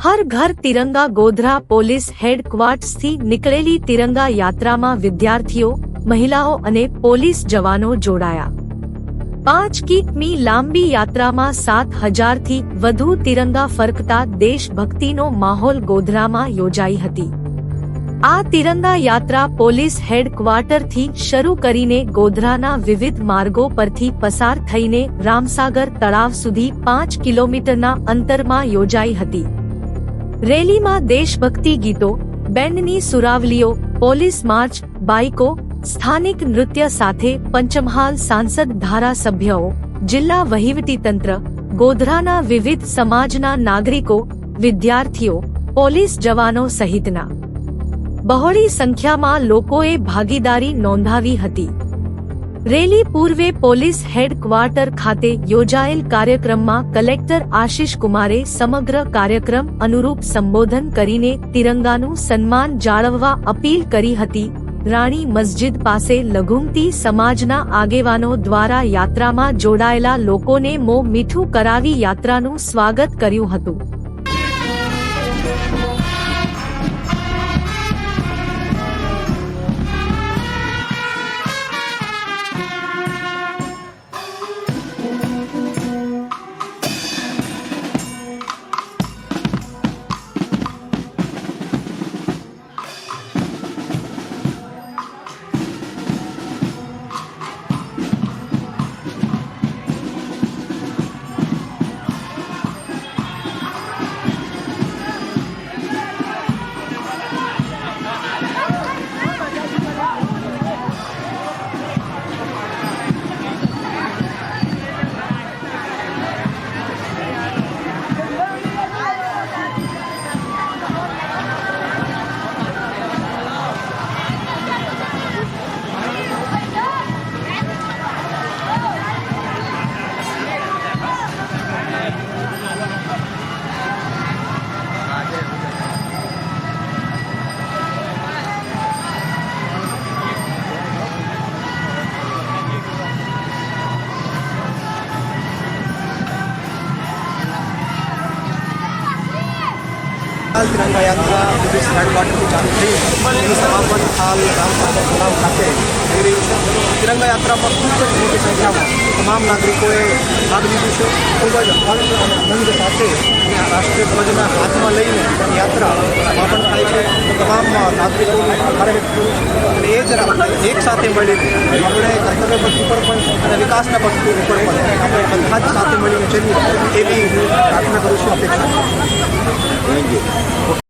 હર ઘર તિરંગા ગોધરા પોલીસ હેડક્વાર્ટર્સથી નીકળેલી તિરંગા યાત્રામાં વિદ્યાર્થીઓ, મહિલાઓ અને પોલીસ જવાનો જોડાયા। 5 કિમી લાંબી યાત્રામાં 7,000થી વધુ તિરંગા ફરકતા દેશભક્તિનો માહોલ ગોધરામાં યોજાઈ હતી। આ તિરંગા યાત્રા પોલીસ હેડક્વાર્ટરથી શરૂ કરીને ગોધરાના વિવિધ માર્ગો પરથી પસાર થઈને રામસાગર તળાવ સુધી 5 કિલોમીટરના અંતરમાં યોજાઈ હતી। રેલીમાં દેશભક્તિ ગીતો, બેન્ડની સુરાવલીઓ, પોલીસ માર્ચ, બાઇકો, સ્થાનિક નૃત્ય સાથે પંચમહાલ સાંસદ ધારાસભ્યો, જિલ્લા વહીવટીતંત્ર, ગોધરાના વિવિધ સમાજના નાગરિકો, વિદ્યાર્થીઓ, પોલીસ જવાનો સહિતના બહોળી સંખ્યામાં લોકોએ ભાગીદારી નોંધાવી હતી। રેલી પૂર્વે પોલીસ હેડક્વાર્ટર ખાતે યોજાયેલ કાર્યક્રમમાં કલેક્ટર આશિષ કુમારે સમગ્ર કાર્યક્રમ અનુરૂપ સંબોધન કરીને તિરંગાનું સન્માન જાળવવા અપીલ કરી હતી। રાણી મસ્જિદ પાસે લઘુમતી સમાજના આગેવાનો દ્વારા યાત્રામાં જોડાયેલા લોકોને મોં મીઠું કરાવી યાત્રાનું સ્વાગત કર્યું હતું। तिरंगा यात्रा पुलिस हेडक्वार्टर से चालू थी एનું સમાપન હાલ રામસાગર તળાવ ખાતે થઈ રહ્યું છે। તિરંગા યાત્રામાં ખૂબ જ મોટી સંખ્યામાં તમામ નાગરિકોએ ભાગ લીધો છે। ખૂબ જ હર્ષ અને આનંદ સાથે રાષ્ટ્રીય ધ્વજના હાથમાં લઈને યાત્રા સમાપન થાય છે। તમામ નાગરિકોને આભાર વ્યક્ત કરું છું અને એ જ એક સાથે મળીને આપણે કર્તવ્ય પથ ઉપર પણ અને વિકાસના પથ ઉપર પણ આપણે બધા જ સાથે મળીને ચલીએ એવી હું પ્રાર્થના કરું છું, અપેક્ષા કરું છું।